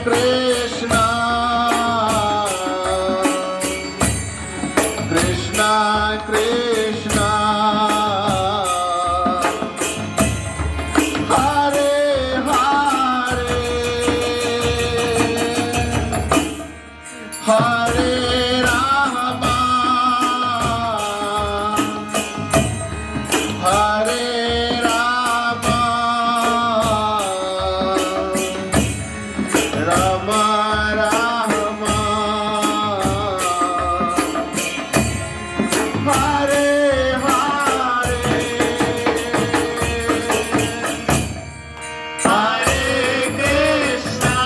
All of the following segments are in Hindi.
Krishna, Krishna Krishna, Hare Hare, Hare Rama, Hare Rama, Rama Rama, Hare Hare, Hare Krishna,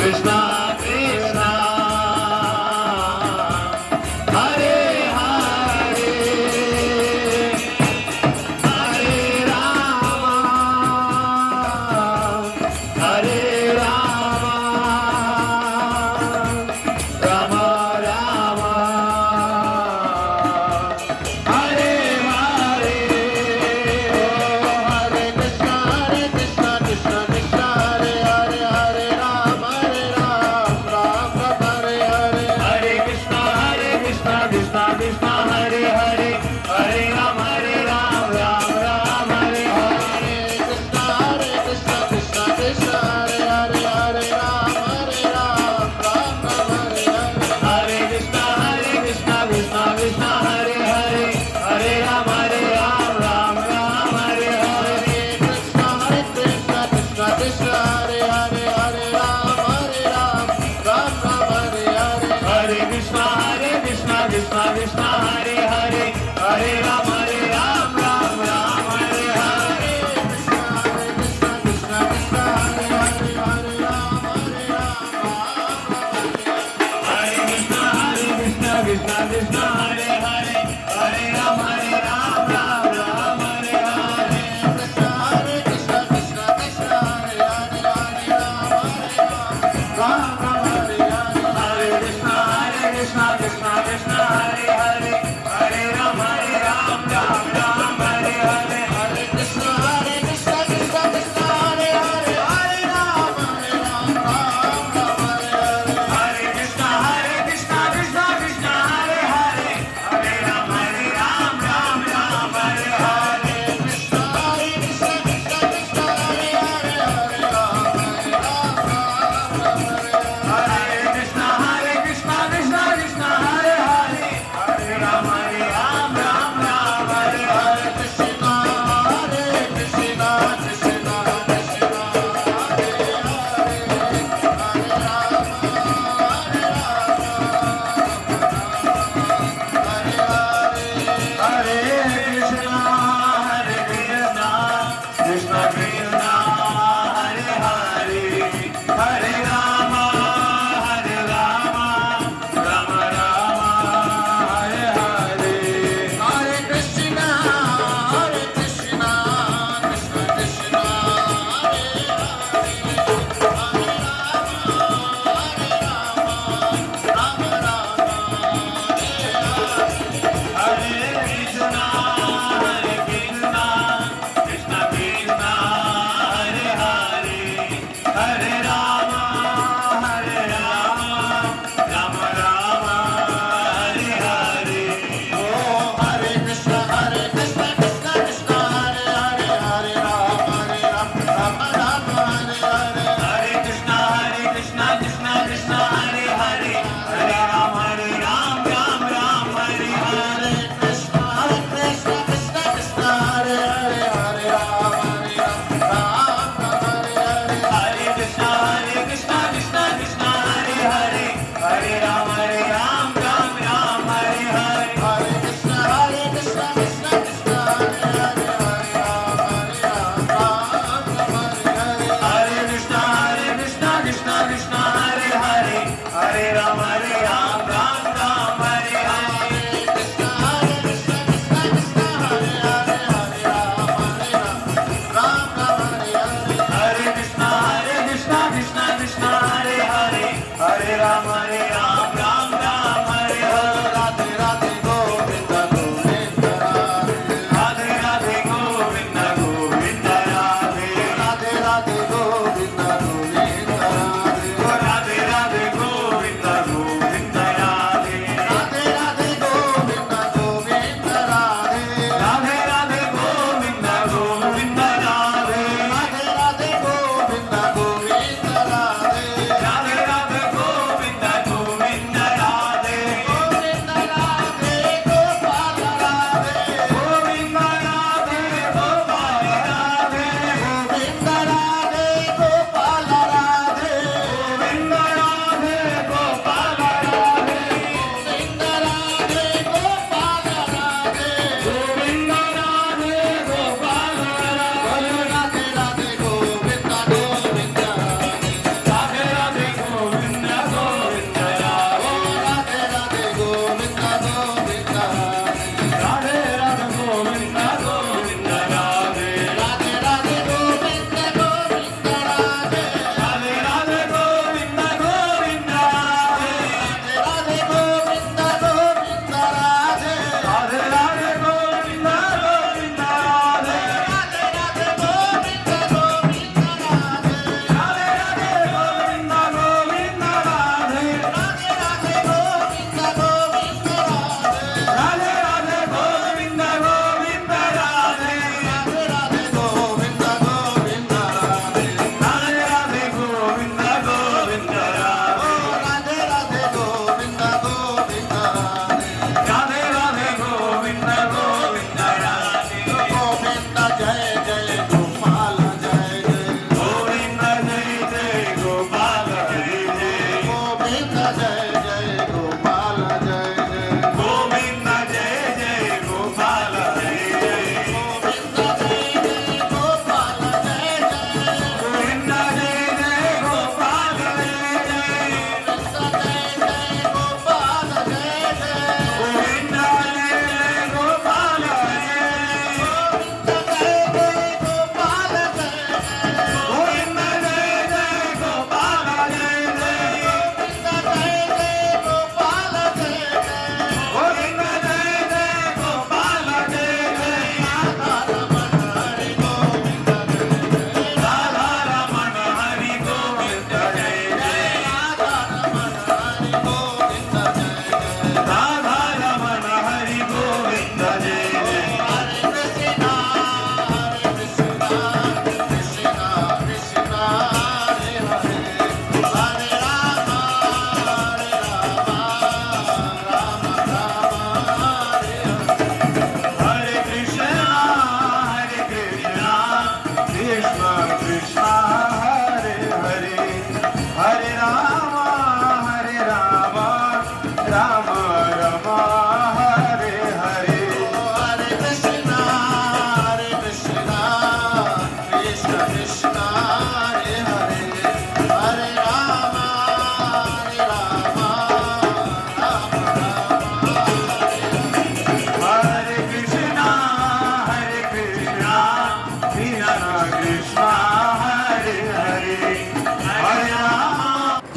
Krishna Krishna Hare Hare Hare Rama Hare Rama Rama Rama Hare Hare Hare Krishna Krishna Krishna Hare Hare Hare Rama Ram Hare Hare Hare Krishna Krishna Krishna Hare Hare Hare Rama Ram Ram Hare Hare Krishna Krishna Krishna Hare Hare Hare Ram Ram Hare Hare Hare Krishna Krishna Krishna Hare Hare Hare Rama Ram Ram Hare Hare Krishna Krishna Krishna Hare Hare Hare Ram Ram Hare Hare Hare Krishna Krishna Krishna Hare Hare Hare Rama Ram Ram Hare Hare Krishna Krishna Krishna Hare Hare Hare Ram Hare Krishna Krishna Krishna Hare Hare Hare Ram Ram Hare Hare Krishna Krishna Krishna Hare Hare Hare Ram Ram Hare Hare Hare Krishna Krishna Krishna Hare Hare Hare Ram Ram Hare Hare Hare Krishna Krishna Krishna Hare Hare Hare Ram Hare Hare Krishna Krishna Krishna Hare Hare Hare Ram Ram Hare Hare Krishna Krishna Krishna Hare Hare Hare Ram Hare Krishna Krishna Krishna Hare Hare Hare Ram Ram Hare Hare Krishna Hare Krishna Krishna Hare Hare Krishna Krishna Krishna Hare Hare Hare Rama Rama Rama Hare Hare Hare Krishna Krishna Krishna Hare Hare Krishna Krishna Krishna Hare Hare Hare Rama Rama Rama Hare Hare Oh Hare Krishna Krishna Krishna Hare Hare Hare Rama Rama Hare Hare Hare Krishna Krishna Krishna Hare Hare Hare Rama Ram Hare Hare Krishna Krishna Krishna Hare Hare Hare Rama Ram Hare Hare Hare Krishna Krishna Krishna Hare Hare Hare Rama Ram Hare Hare Hare Krishna Krishna Krishna Hare Hare Hare Rama Hare Krishna Krishna Krishna Hare Hare Hare Rama Ram Hare Hare Krishna Krishna Krishna Hare Hare Hare Rama Ram Hare Hare Krishna Krishna Krishna Hare Hare Hare Rama Ram Hare Hare Radhe Radhe Govinda Govinda Radhe Radhe Govinda Govinda Radhe Radhe Radhe Govinda Govinda Radhe Radhe Govinda Govinda Radhe Radhe Radhe Govinda Govinda Radhe Radhe Radhe Govinda Govinda Radhe Radhe Radhe Govinda Govinda Radhe Radhe Radhe Govinda Govinda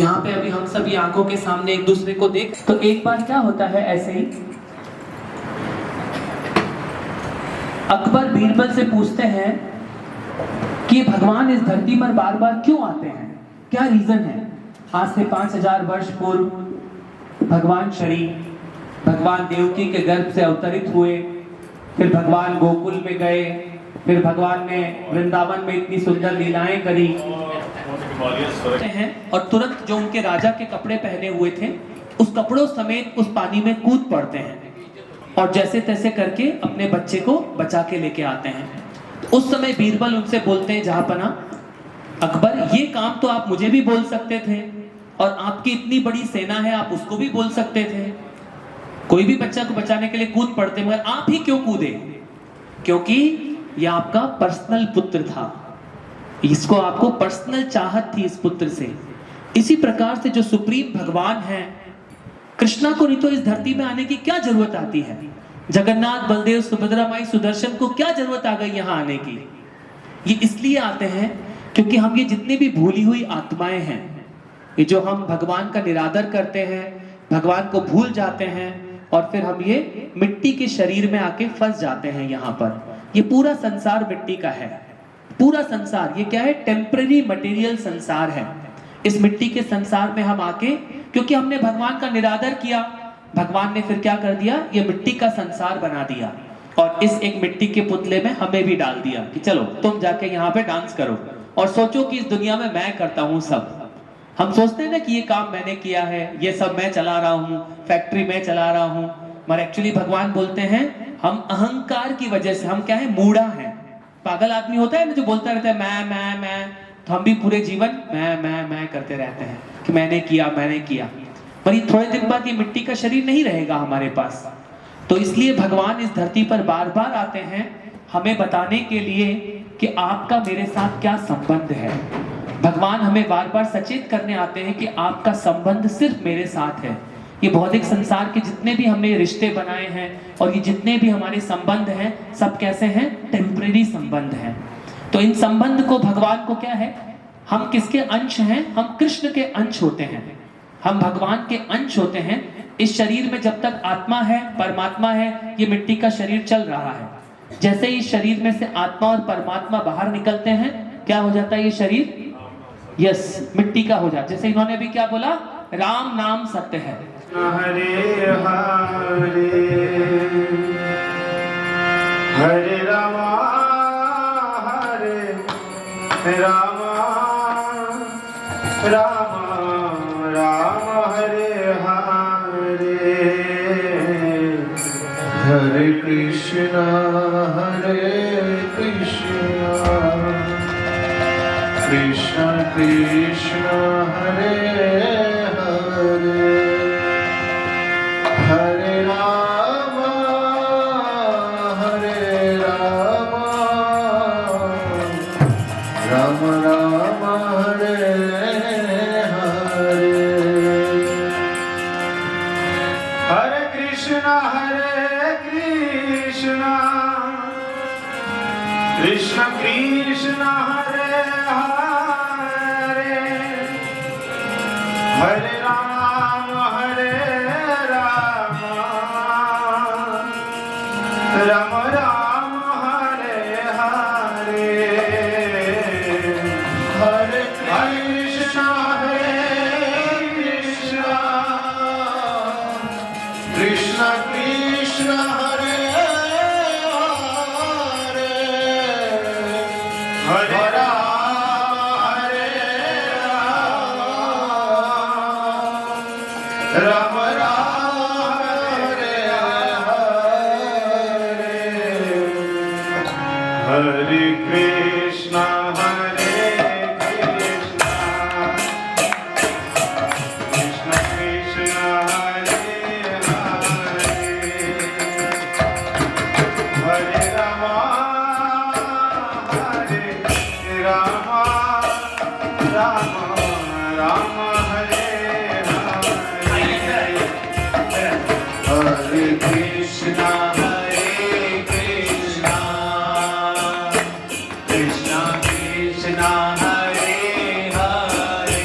यहाँ पे अभी हम सभी आंखों के सामने एक दूसरे को देख, तो एक बार क्या होता है, ऐसे ही अकबर बीरबल से पूछते हैं कि भगवान इस धरती पर बार बार क्यों आते हैं, क्या रीजन है। आज से 5000 वर्ष पूर्व भगवान श्री भगवान देवकी के गर्भ से अवतरित हुए, फिर भगवान गोकुल में गए, फिर भगवान ने वृंदावन में इतनी सुंदर लीलाएं करी हैं, और तुरंत जो उनके राजा के कपड़े पहने हुए थे उस कपड़ों समेत उस पानी में कूद पड़ते हैं और जैसे तैसे करके अपने बच्चे को बचा के लेके आते हैं। तो उस समय बीरबल उनसे बोलते हैं, जहांपना अकबर, ये काम तो आप मुझे भी बोल सकते थे, और आपकी इतनी बड़ी सेना है, आप उसको भी बोल सकते थे। कोई भी बच्चा को बचाने के लिए कूद पड़ते, मगर आप ही क्यों कूदे? क्योंकि यह आपका पर्सनल पुत्र था, इसको आपको पर्सनल चाहत थी इस पुत्र से। इसी प्रकार से जो सुप्रीम भगवान है, कृष्णा को नहीं तो इस धरती में आने की क्या जरूरत आती है? जगन्नाथ, बलदेव, सुभद्रा माई, सुदर्शन को क्या जरूरत आ गई यहाँ आने की? ये इसलिए आते हैं क्योंकि हम ये जितनी भी भूली हुई आत्माएं हैं, ये जो हम भगवान का निरादर करते हैं, भगवान को भूल जाते हैं, और फिर हम ये मिट्टी के शरीर में आके फंस जाते हैं। यहाँ पर ये पूरा संसार मिट्टी का है, पूरा संसार ये क्या है? टेम्पररी मटेरियल संसार है। इस मिट्टी के संसार में हम आके, क्योंकि हमने भगवान का निरादर किया, भगवान ने फिर क्या कर दिया? ये मिट्टी का संसार बना दिया, और इस एक मिट्टी के पुतले में हमें भी डाल दिया कि चलो तुम जाके यहाँ पे डांस करो और सोचो कि इस दुनिया में मैं करता हूँ सब। हम सोचते हैं ना कि ये काम मैंने किया है, ये सब मैं चला रहा हूँ, फैक्ट्री में चला रहा हूँ, मगर एक्चुअली भगवान बोलते हैं हम अहंकार की वजह से, हम क्या है? मूढ़ा है। पागल आदमी होता है ना जो बोलता रहता है मैं, तो हम भी पूरे जीवन मैं करते रहते हैं कि मैंने किया। पर ये थोड़े दिन बाद ये मिट्टी का शरीर नहीं रहेगा हमारे पास। तो इसलिए भगवान इस धरती पर बार बार आते हैं हमें बताने के लिए कि आपका मेरे साथ क्या संबंध है। भगवान हमें बार बार सचेत करने आते हैं कि आपका संबंध सिर्फ मेरे साथ है। ये भौतिक संसार के जितने भी हमने रिश्ते बनाए हैं और ये जितने भी हमारे संबंध हैं, सब कैसे हैं? टेम्परेरी संबंध हैं। तो इन संबंध को भगवान को क्या है? हम किसके अंश हैं? हम कृष्ण के अंश होते हैं, हम भगवान के अंश होते हैं। इस शरीर में जब तक आत्मा है, परमात्मा है, ये मिट्टी का शरीर चल रहा है। जैसे ही शरीर में से आत्मा और परमात्मा बाहर निकलते हैं, क्या हो जाता है? ये शरीर यस मिट्टी का हो जाता है। जैसे इन्होंने भी क्या बोला? राम नाम सत्य है। हरे हरे हरे रामा हरे रामा रामा राम हरे हरे हरे कृष्णा कृष्ण कृष्ण हरे हरे हरे राम राम राम हरे हरे हरे कृष्ण कृष्ण कृष्ण हरे हरे हरे राम राम राम हरे हरे हरे कृष्ण कृष्ण कृष्ण हरे हरे राम राम हरे हरे हरे कृष्णा कृष्ण कृष्ण हरे हरे हरे राम राम राम हरे हरे कृष्णा कृष्ण कृष्ण हरे हरे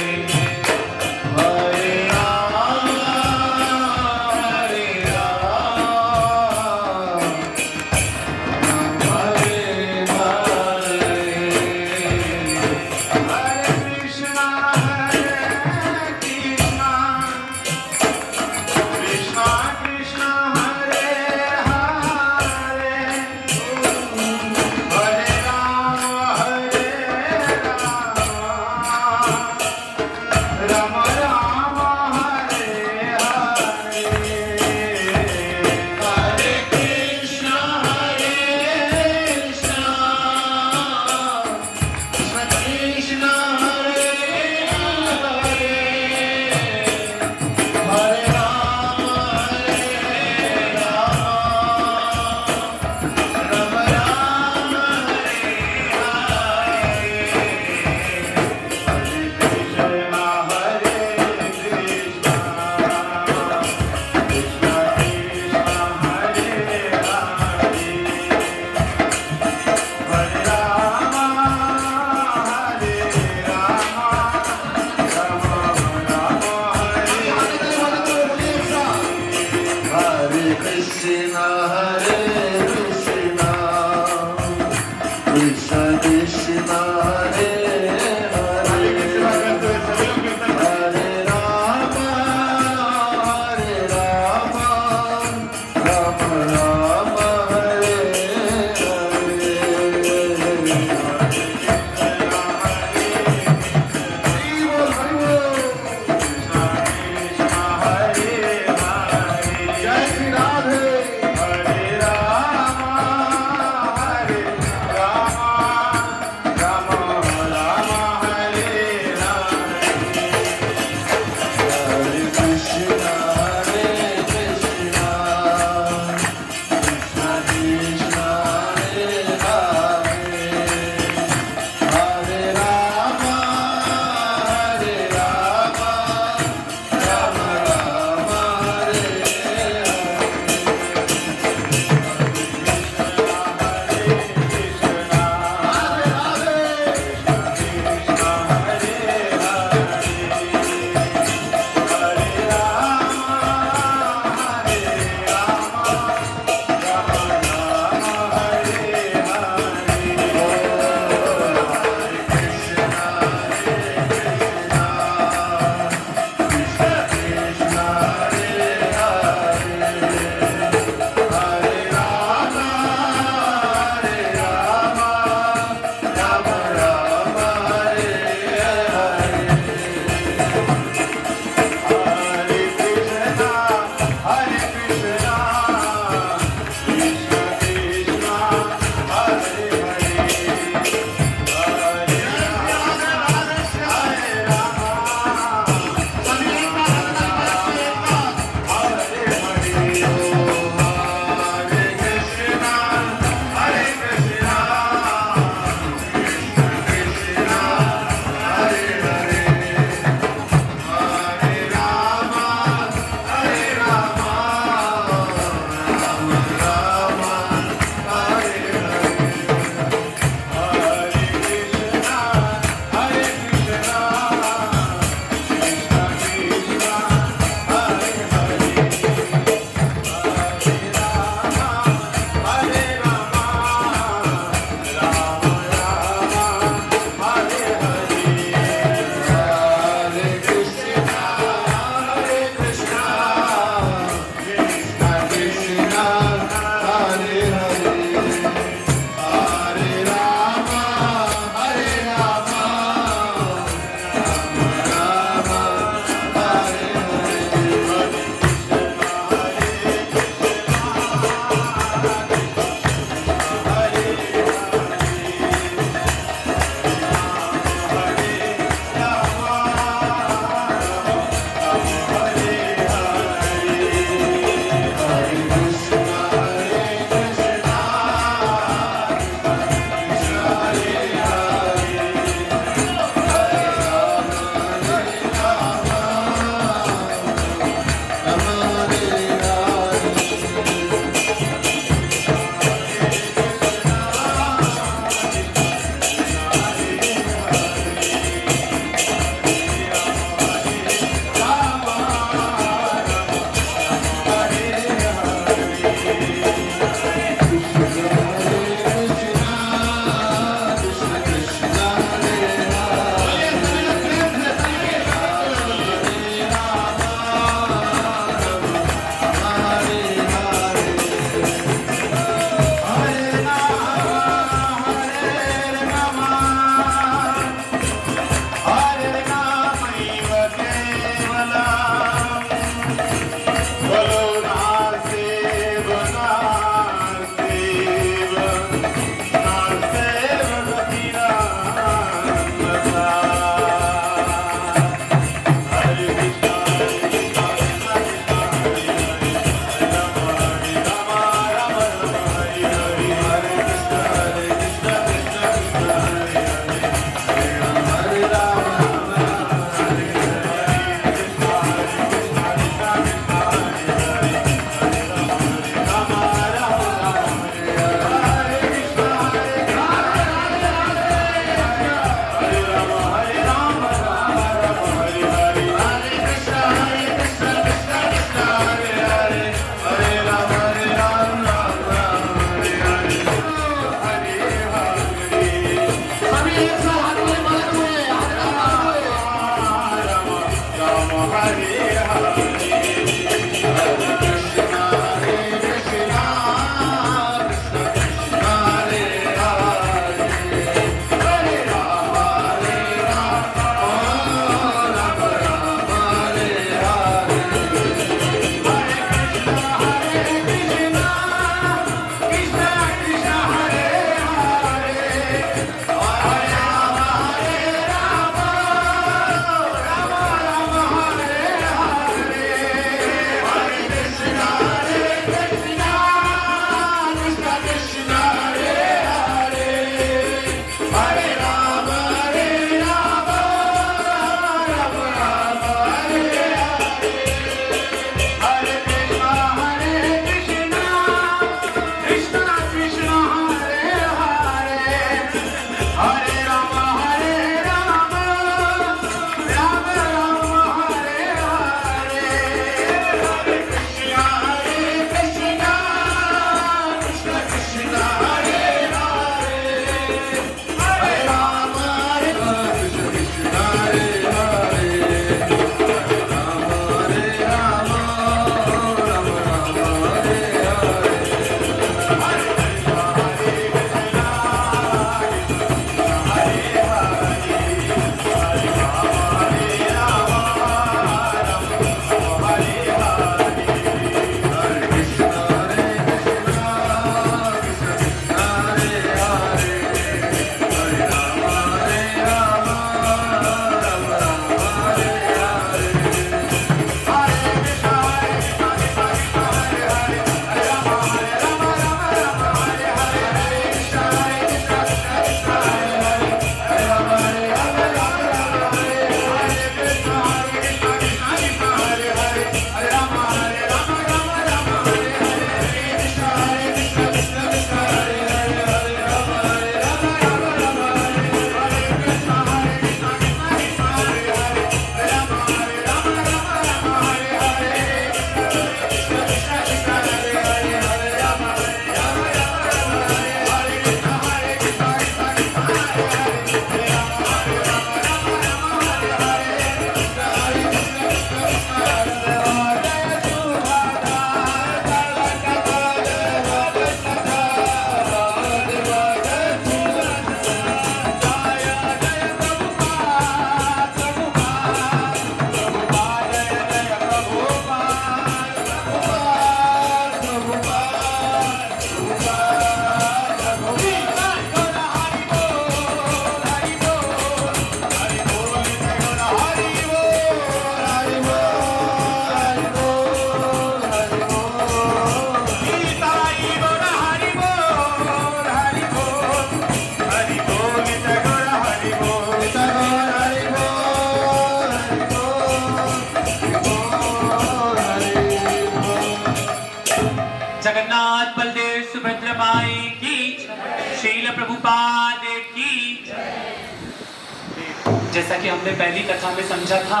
जैसा कि हमने पहली कथा में समझा था,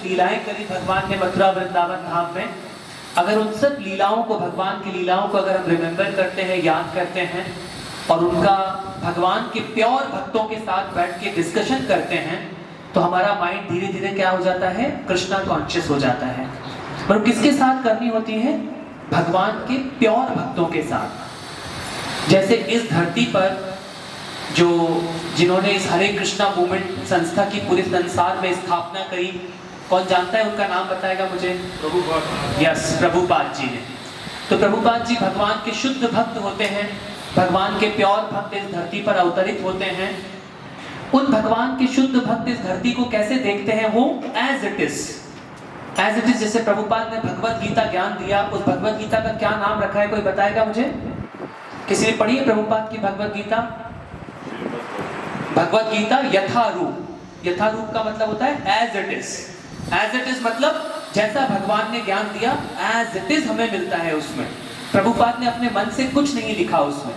लीलाएं करी भगवान ने मथुरा वृंदावन धाम में। अगर उन सब लीलाओं को, भगवान की लीलाओं को अगर हम रिमेम्बर करते हैं, याद करते हैं और उनका भगवान के प्योर भक्तों के साथ बैठ के डिस्कशन करते हैं, तो हमारा माइंड धीरे धीरे क्या हो जाता है, कृष्णा कॉन्शियस हो जाता है। पर किसके साथ करनी होती है? भगवान के प्योर भक्तों के साथ। जैसे इस धरती पर जिन्होंने इस हरे कृष्णा मूवमेंट संस्था की पूरे संसार में स्थापना करी, कौन जानता है उनका नाम बताएगा मुझे? प्रभुपाद। यस, प्रभुपाद जी ने। तो प्रभुपाद जी भगवान के शुद्ध भक्त होते हैं, भगवान के प्योर भक्त इस धरती पर अवतरित होते हैं। उन भगवान के शुद्ध भक्त इस धरती को कैसे देखते हैं? वो एज इट इज, जैसे प्रभुपाद ने भगवत गीता ज्ञान दिया, उस भगवत गीता का क्या नाम रखा है, कोई बताएगा मुझे? किसी ने पढ़ी है प्रभुपाद की भगवत गीता? भगवत गीता यथारूप। यथारूप का मतलब होता है एज इट इज मतलब जैसा भगवान ने ज्ञान दिया एज इट इज हमें मिलता है उसमें। प्रभुपाद ने अपने मन से कुछ नहीं लिखा उसमें।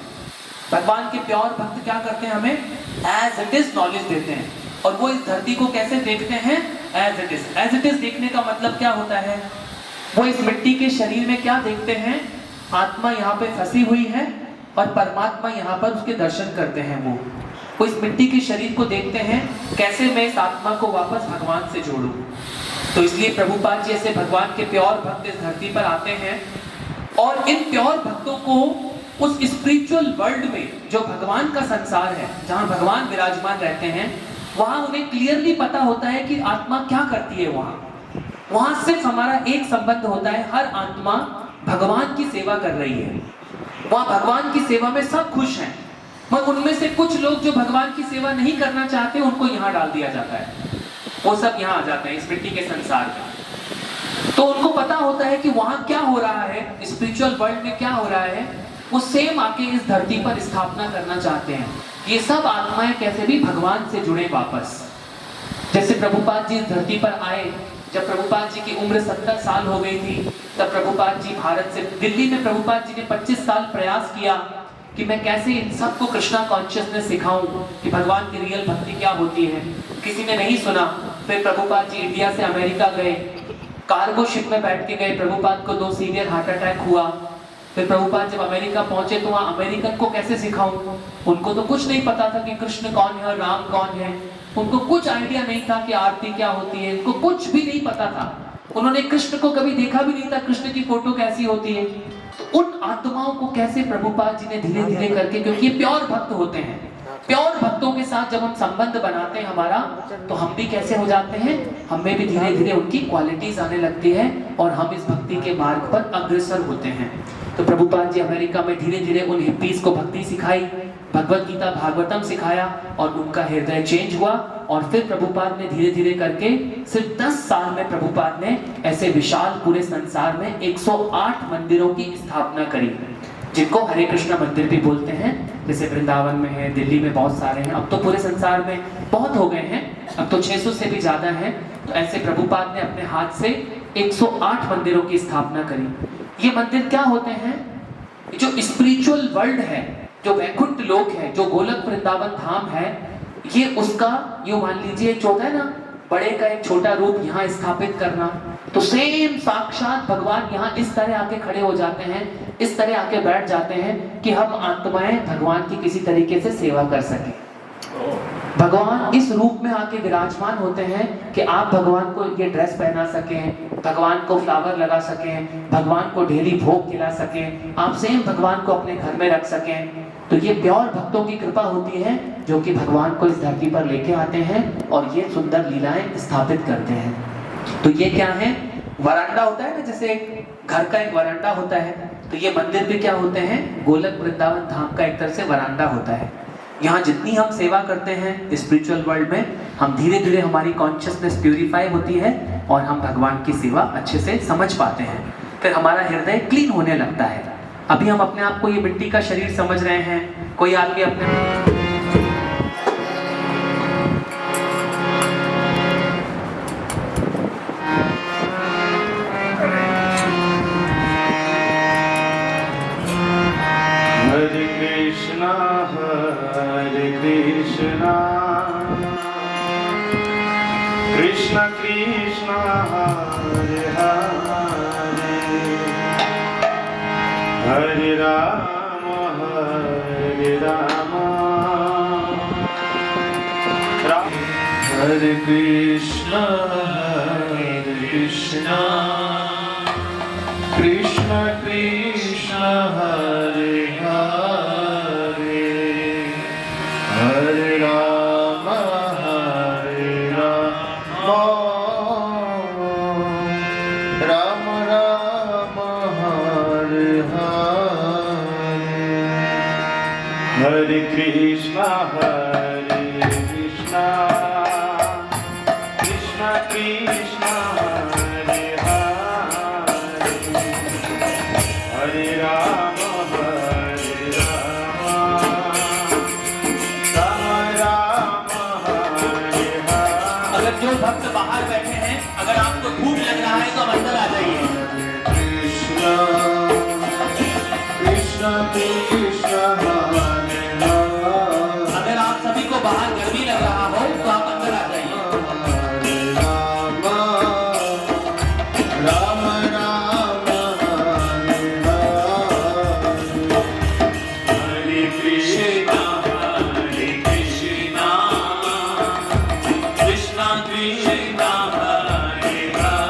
भगवान के प्योर भक्त क्या करते हैं, हमें एज इट इज नॉलेज देते हैं। और वो इस धरती को कैसे देखते हैं? As it is. As it is देखने का मतलब क्या होता है? वो इस मिट्टी के शरीर में क्या देखते हैं? आत्मा यहाँ पे फंसी हुई है और परमात्मा यहाँ पर उसके दर्शन करते हैं। वो इस मिट्टी के शरीर को देखते हैं, कैसे मैं इस आत्मा को वापस भगवान से जोड़ूं। तो इसलिए प्रभुपाद जी ऐसे भगवान के प्योर भक्त इस धरती पर आते हैं और इन प्योर भक्तों को उस स्पिरिचुअल वर्ल्ड में, जो भगवान का संसार है, जहां भगवान विराजमान रहते हैं, वहां उन्हें क्लियरली पता होता है कि आत्मा क्या करती है। वहां सिर्फ हमारा एक संबंध होता है, हर आत्मा भगवान की सेवा कर रही है। वहां भगवान की सेवा में सब खुश हैं, मगर उनमें से कुछ लोग जो भगवान की सेवा नहीं करना चाहते, उनको यहाँ डाल दिया जाता है। वो सब यहाँ आ जाते हैं इस मिट्टी के संसार में। तो उनको पता होता है कि वहां क्या हो रहा है, स्पिरिचुअल वर्ल्ड में क्या हो रहा है, वो सेम आके इस धरती पर स्थापना करना चाहते हैं। ये सब आत्माएं कैसे भी भगवान से जुड़े वापस। जैसे प्रभुपाद जी इस धरती पर आए, जब प्रभुपाद जी की उम्र 70 साल हो गई थी, तब प्रभुपाद जी भारत से दिल्ली में प्रभुपाद जी ने 25 साल प्रयास किया कि मैं कैसे इन सबको कृष्णा कॉन्शियसनेस सिखाऊं कि भगवान की रियल भक्ति क्या होती है। किसी ने नहीं सुना। फिर प्रभुपाद जी इंडिया से अमेरिका गए, कार्गो शिप में बैठ के गए। प्रभुपाद को 2 सीवियर हार्ट अटैक हुआ। फिर प्रभुपाद जब अमेरिका पहुंचे तो वहाँ अमेरिकन को कैसे सिखाऊं? उनको तो कुछ नहीं पता था कि कृष्ण कौन है और राम कौन है। उनको कुछ आइडिया नहीं था कि आरती क्या होती है, उनको कुछ भी नहीं पता था। उन्होंने कृष्ण को कभी देखा भी नहीं था, कृष्ण की फोटो कैसी होती है। तो उन आत्माओं को कैसे प्रभुपाद जी ने धीरे धीरे करके, क्योंकि ये प्योर भक्त होते हैं, प्योर भक्तों के साथ जब हम संबंध बनाते हैं हमारा, तो हम भी कैसे हो जाते हैं, हमें भी धीरे धीरे उनकी क्वालिटीज आने लगती है और हम इस भक्ति के मार्ग पर अग्रसर होते हैं। तो प्रभुपाद जी अमेरिका में धीरे धीरे उन हिप्पीज को भक्ति सिखाई, भगवत गीता भागवतम सिखाया और उनका हृदय चेंज हुआ। और फिर प्रभुपाद ने धीरे धीरे करके सिर्फ 10 साल में प्रभुपाद ने ऐसे विशाल पूरे संसार में 108 मंदिरों की स्थापना करी, जिनको हरे कृष्णा मंदिर भी बोलते हैं। जैसे वृंदावन में है, दिल्ली में बहुत सारे हैं, अब तो पूरे संसार में बहुत हो गए हैं, अब तो 600 से भी ज्यादा हैं। तो ऐसे प्रभुपाद ने अपने हाथ से 108 मंदिरों की स्थापना करी। ये मंदिर क्या होते हैं? जो स्पिरिचुअल वर्ल्ड है, जो वैकुंठ लोक है, जो गोलक वृंदावन धाम है, ये उसका, यूं मान लीजिए जो होता है ना, बड़े का एक छोटा रूप यहाँ स्थापित करना, तो सेम साक्षात भगवान यहाँ इस तरह आके खड़े हो जाते हैं, इस तरह आके बैठ जाते हैं कि हम आत्माएं भगवान की किसी तरीके से सेवा कर सकें। भगवान इस रूप में आके विराजमान होते हैं कि आप भगवान को ये ड्रेस पहना सकें, भगवान को फ्लावर लगा सकें, भगवान को डेली भोग खिला सकें, आप सेम भगवान को अपने घर में रख सकें। तो ये प्योर भक्तों की कृपा होती है जो कि भगवान को इस धरती पर लेके आते हैं और ये सुंदर लीलाएं स्थापित करते हैं। तो ये क्या है? वरांडा होता है ना, जैसे घर का एक वरांडा होता है, तो ये मंदिर भी क्या होते हैं? गोलक वृंदावन धाम का एक तरह से वरांडा होता है। यहाँ जितनी हम सेवा करते हैं स्पिरिचुअल वर्ल्ड में, हम धीरे धीरे हमारी कॉन्शियसनेस प्यूरिफाई होती है और हम भगवान की सेवा अच्छे से समझ पाते हैं। फिर हमारा हृदय क्लीन होने लगता है। अभी हम अपने आप को ये मिट्टी का शरीर समझ रहे हैं, कोई आदमी अपने हरे Krishna Krishna Krishna Hare Hare Hare Rama Hare Rama Hare Krishna Krishna Krishna Hare Hare Hare Rama Hare Rama Rama Rama Hare Hare Hare Krishna Krishna Krishna Hare Hare Hare Rama Rama Rama Hare Hare। अगर जो भक्त बाहर बैठे हैं, अगर आपको धूप लग रहा है तो अंदर आ जाइए। Krishna Krishna Krishna Hare Hare। अगर आप सभी को बाहर गर्मी लग रहा हो तो आप अंदर आ जाइए। Rama Rama Hare Hare Hare Krishna Krishna Krishna Krishna Hare Hare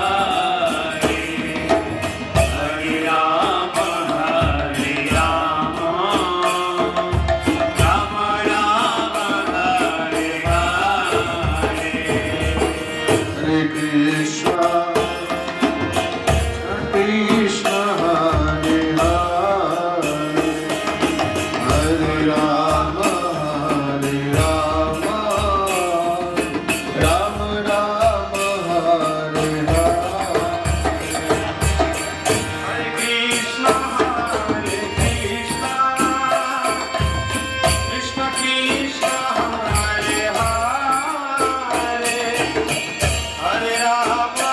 Hare Rama Hare Rama Rama Rama Hare Hare Hare Krishna Krishna Hare Hare Hare Rama Hare Rama Rama Rama Hare Hare Hare Krishna Krishna Krishna Krishna Hare Hare Hare Rama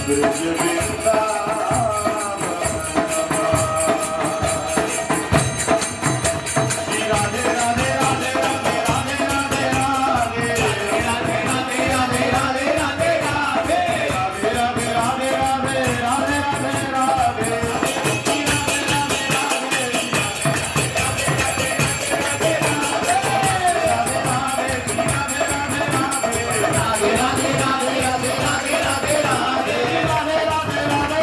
Braj Vrindavan Shri Radhe Radhe Radhe Radhe Radhe Radhe Radhe Radhe Radhe Radhe Radhe Radhe Radhe Radhe Radhe Radhe Radhe Radhe Radhe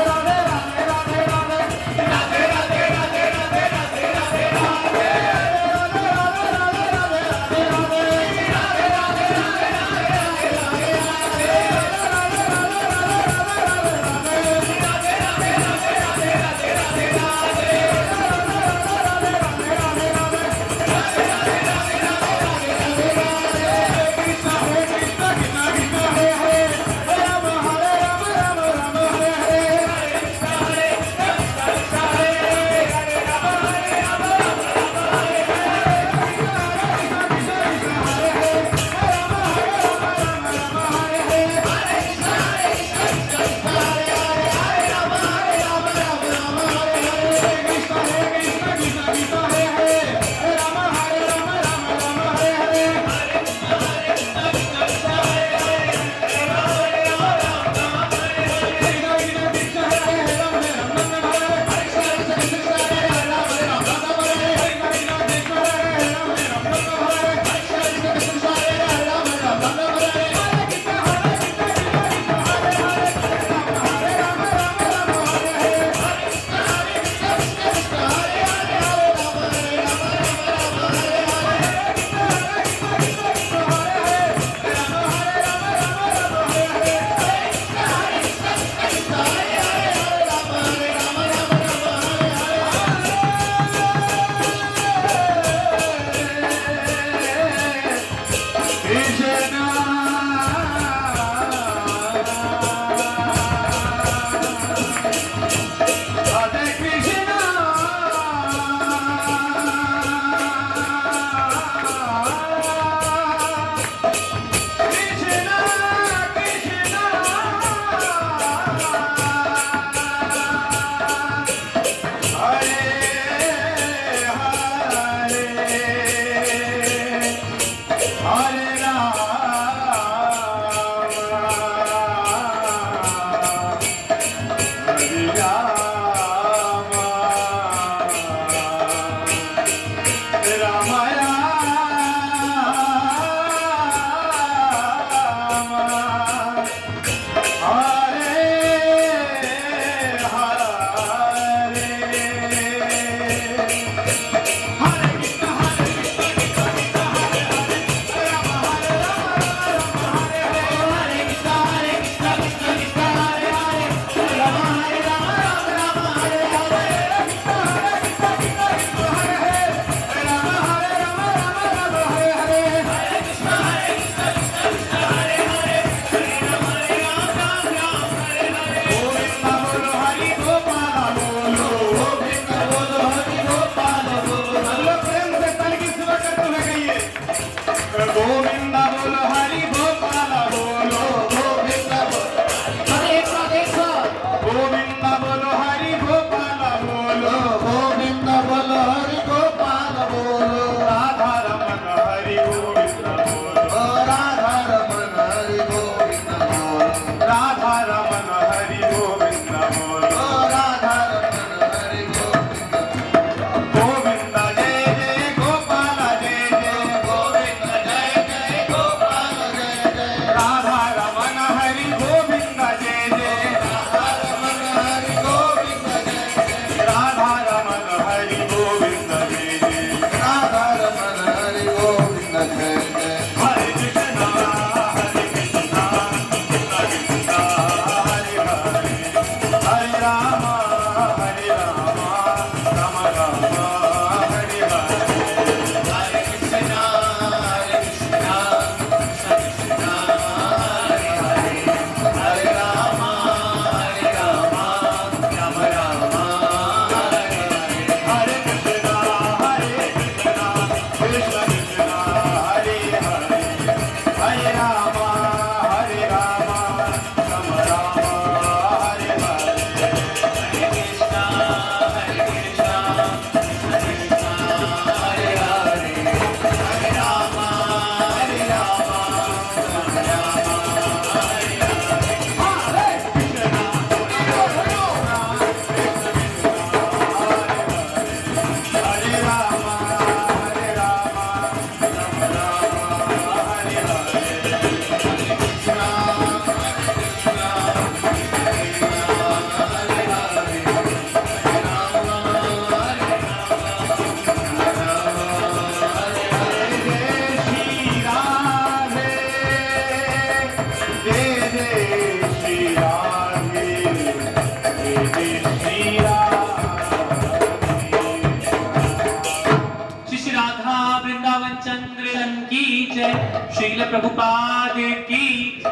Prabhupada की।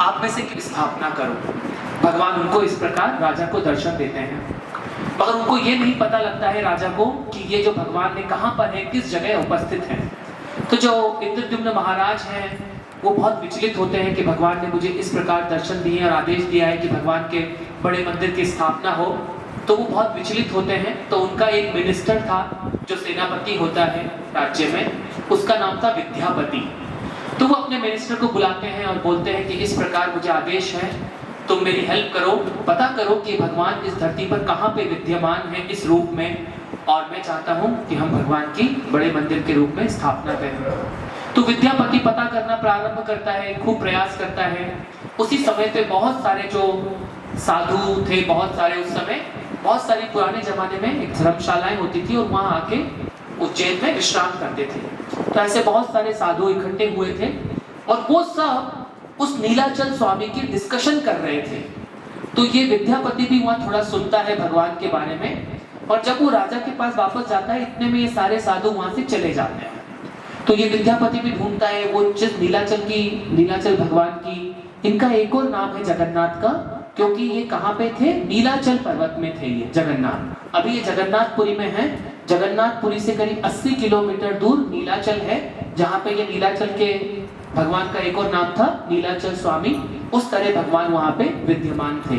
आप में से की स्थापना करो। भगवान उनको इस प्रकार राजा को दर्शन देते हैं, मगर उनको ये नहीं पता लगता है राजा को कि ये जो भगवान ने कहां पर है, किस जगह उपस्थित है। तो जो इंद्रद्युम्न महाराज हैं वो बहुत विचलित होते हैं कि भगवान ने मुझे इस प्रकार दर्शन दिए और आदेश दिया है कि भगवान के बड़े मंदिर की स्थापना हो। तो वो बहुत विचलित होते हैं। तो उनका एक मिनिस्टर था जो सेनापति होता है राज्य में, उसका नाम था विद्यापति। तो वो अपने मिनिस्टर को बुलाते हैं और बोलते हैं कि इस प्रकार मुझे आदेश है, तुम मेरी हेल्प करो, पता करो कि भगवान इस धरती पर कहाँ पे विद्यमान है इस रूप में, और मैं चाहता हूँ कि हम भगवान की बड़े मंदिर के रूप में स्थापना करें। तो विद्यापति पता करना प्रारंभ करता है, खूब प्रयास करता है। उसी समय पे बहुत सारे जो साधु थे, बहुत सारे उस समय बहुत सारी पुराने जमाने में एक धर्मशालाएं होती थी और वहां आके उज्जैन में विश्राम करते थे। तो ऐसे बहुत सारे साधु इकट्ठे हुए थे और वो सब उस नीलाचल स्वामी की डिस्कशन कर रहे थे। तो ये विद्यापति भी वहां थोड़ा सुनता है भगवान के बारे में, और जब वो राजा के पास वापस जाता है इतने में ये सारे साधु वहां से चले जाते हैं। तो ये विद्यापति भी ढूंढता है वो जिस नीलाचल भगवान की, इनका एक और नाम है जगन्नाथ का, क्योंकि ये कहाँ पे थे, नीलाचल पर्वत में थे ये जगन्नाथ। अभी ये जगन्नाथपुरी में है। जगन्नाथपुरी से करीब 80 किलोमीटर दूर नीलाचल है, जहाँ पे ये नीलाचल के भगवान का एक और नाम था नीलाचल स्वामी। उस तरह भगवान वहां पे विद्यमान थे।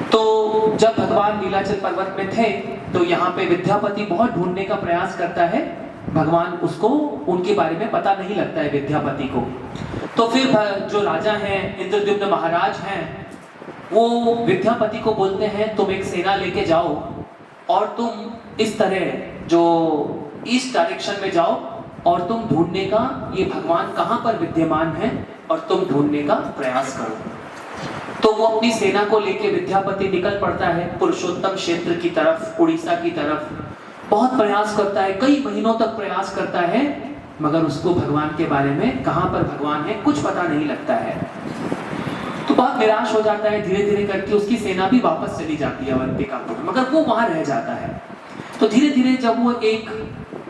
तो जब भगवान नीलाचल पर्वत में थे तो यहाँ पे विद्यापति बहुत ढूंढने का प्रयास करता है, भगवान उसको उनके बारे में पता नहीं लगता है विद्यापति को। तो फिर जो राजा हैं इंद्रद्युम्न महाराज हैं, वो विद्यापति को बोलते हैं तुम एक सेना लेके जाओ और तुम इस तरह जो ईस्ट डायरेक्शन में जाओ और तुम ढूंढने का, ये भगवान कहाँ पर विद्यमान है और तुम ढूंढने का प्रयास करो। तो वो अपनी सेना को लेके विद्यापति निकल पड़ता है पुरुषोत्तम क्षेत्र की तरफ, उड़ीसा की तरफ। बहुत प्रयास करता है, कई महीनों तक प्रयास करता है, मगर उसको भगवान के बारे में, कहां पर भगवान है, कुछ पता नहीं लगता है। तो बहुत निराश हो जाता है। धीरे धीरे करके उसकी सेना भी वापस चली जाती है अवंतिकापुर, मगर वो वहां रह जाता है। तो धीरे धीरे जब वो एक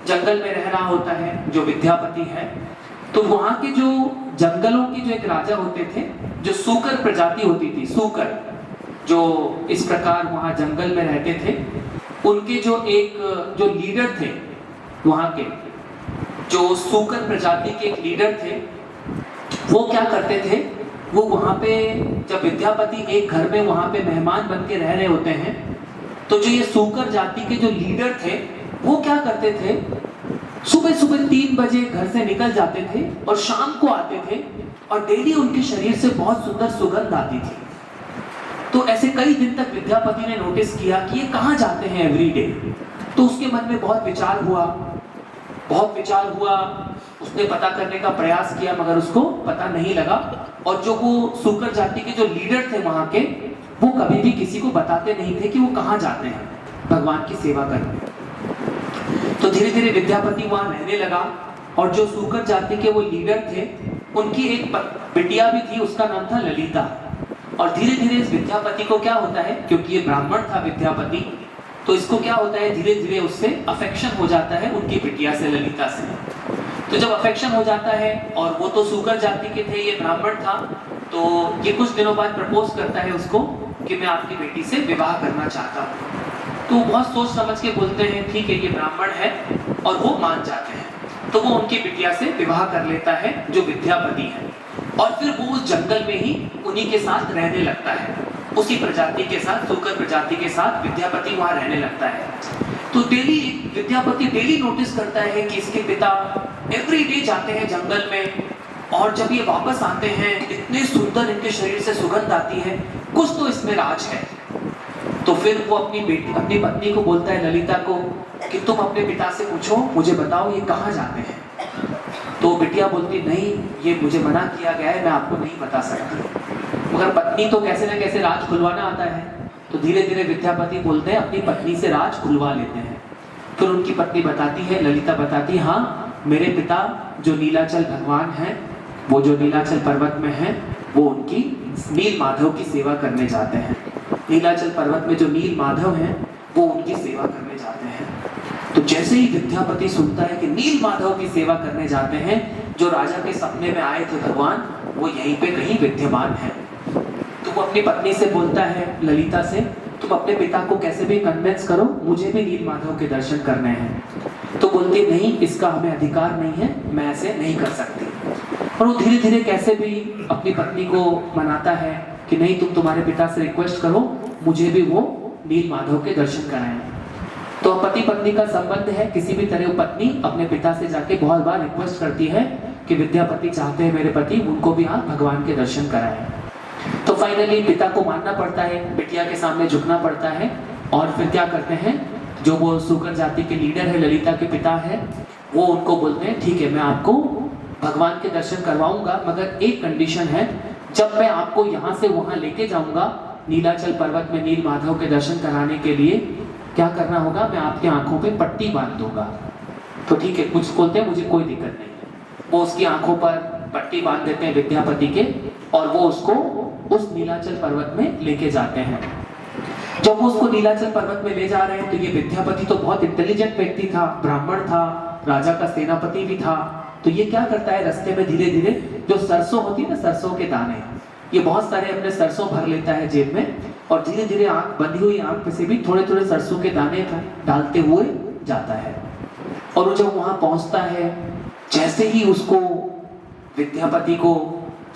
जंगल में रह रहा होता है जो विद्यापति है, तो वहां के जो जंगलों के जो एक राजा होते थे, जो सूकर प्रजाति होती थी, सूकर जो इस प्रकार वहां जंगल में रहते थे, उनके जो लीडर थे, वहां के जो सूकर प्रजाति के एक लीडर थे, वो क्या करते थे, वो वहां पे जब विद्यापति एक घर में वहां पे मेहमान बन के रह रहे होते हैं, तो जो ये सूकर जाति के जो लीडर थे वो क्या करते थे, सुबह सुबह 3 बजे घर से निकल जाते थे और शाम को आते थे, और डेली उनके शरीर से बहुत सुंदर सुगंध आती थी। तो ऐसे कई दिन तक विद्यापति ने नोटिस किया कि ये कहाँ जाते हैं एवरीडे। तो उसके मन में बहुत विचार हुआ, उसने पता करने का प्रयास किया, मगर उसको पता नहीं लगा। और जो वो सूकर जाति के जो लीडर थे वहां के, वो कभी भी किसी को बताते नहीं थे कि वो कहाँ जाते हैं भगवान की सेवा करने। तो धीरे धीरे विद्यापति वहां रहने लगा, और जो सूकर जाति के वो लीडर थे, उनकी एक बिटिया भी थी, उसका नाम था ललिता। और धीरे धीरे इस विद्यापति को क्या होता है, क्योंकि ये ब्राह्मण था विद्यापति, तो इसको क्या होता है, धीरे धीरे उससे अफेक्शन हो जाता है उनकी बिटिया से, ललिता से। तो जब अफेक्शन हो जाता है, और वो तो सूकर जाति के थे, ये ब्राह्मण था, तो ये कुछ दिनों बाद प्रपोज करता है उसको कि मैं आपकी बेटी से विवाह करना चाहता हूँ। तो बहुत सोच समझ के बोलते हैं ठीक है, ये ब्राह्मण है, और वो मान जाते हैं। तो वो उनकी बिटिया से विवाह कर लेता है जो विद्यापति है, और फिर वो उस जंगल में ही उन्हीं के साथ रहने लगता है, उसी प्रजाति के साथ, सूकर प्रजाति के साथ विद्यापति वहां रहने लगता है। तो विद्यापति डेली नोटिस करता है कि इसके पिता एवरीडे जाते हैं जंगल में, और जब ये वापस आते हैं इतने सुंदर इनके शरीर से सुगंध आती है, कुछ तो इसमें राज है। तो फिर वो अपनी पत्नी को बोलता है, ललिता को, कि तुम अपने पिता से पूछो, मुझे बताओ ये कहाँ जाते हैं। तो बिटिया बोलती नहीं, ये मुझे मना किया गया है, मैं आपको नहीं बता सकती। मगर पत्नी तो कैसे न कैसे राज खुलवाना आता है। तो धीरे धीरे विद्यापति बोलते हैं अपनी पत्नी से राज खुलवा लेते हैं। फिर उनकी पत्नी बताती है, ललिता बताती, हाँ मेरे पिता जो नीलाचल भगवान हैं, वो जो नीलाचल पर्वत में हैं, वो उनकी नील माधव की सेवा करने जाते हैं। नीलाचल पर्वत में जो नील माधव हैं, वो उनकी सेवा करने जाते हैं। तो जैसे ही विद्यापति सुनता है कि नील माधव की सेवा करने जाते हैं, जो राजा के सपने में आए थे भगवान, वो यहीं पे कहीं विद्यमान है, तो वो अपनी पत्नी से बोलता है, ललिता से, तुम अपने पिता को कैसे भी कन्विंस करो, मुझे भी नील माधव के दर्शन करने हैं। तो बोलती नहीं, इसका हमें अधिकार नहीं है, मैं ऐसे नहीं कर सकती। और वो धीरे धीरे कैसे भी अपनी पत्नी को मनाता है कि नहीं, तुम तुम्हारे पिता से रिक्वेस्ट करो, मुझे भी वो नील माधव के दर्शन कराएं। तो पति पत्नी का संबंध है, किसी भी तरह पत्नी अपने पिता से जाके बहुत बार रिक्वेस्ट करती है कि विद्यापति चाहते हैं मेरे पति, उनको भी आप भगवान के दर्शन कराएं। तो फाइनली पिता को मानना पड़ता है, बिटिया के सामने झुकना पड़ता है, और फिर क्या करते हैं, जो वो सूकर जाति के लीडर है, ललिता के पिता है, वो उनको बोलते हैं ठीक है, मैं आपको भगवान के दर्शन करवाऊंगा, मगर एक कंडीशन है, जब मैं आपको यहाँ से वहां लेके जाऊंगा नीलाचल पर्वत में नील माधव के दर्शन कराने के लिए, क्या करना होगा, मैं आपकी आंखों पे पट्टी बांध दूंगा। तो ठीक है, कुछ बोलते हैं मुझे कोई दिक्कत नहीं है। वो उसकी आंखों पर पट्टी बांध देते हैं विद्यापति के, और वो उसको उस नीलाचल पर्वत में लेके जाते हैं। जब वो उसको नीलाचल पर्वत में ले जा रहे हैं, तो ये विद्यापति तो बहुत इंटेलिजेंट व्यक्ति था, ब्राह्मण था, राजा का सेनापति भी था। तो ये क्या करता है, रास्ते में धीरे धीरे जो सरसों होती है ना, सरसों के दाने, ये बहुत सारे अपने सरसों भर लेता है जेब में, और धीरे धीरे आंख बंधी हुई आंख में से भी थोड़े थोड़े सरसों के दाने डालते हुए जाता है। और वो जब वहां पहुंचता है, जैसे ही उसको विद्यापति को,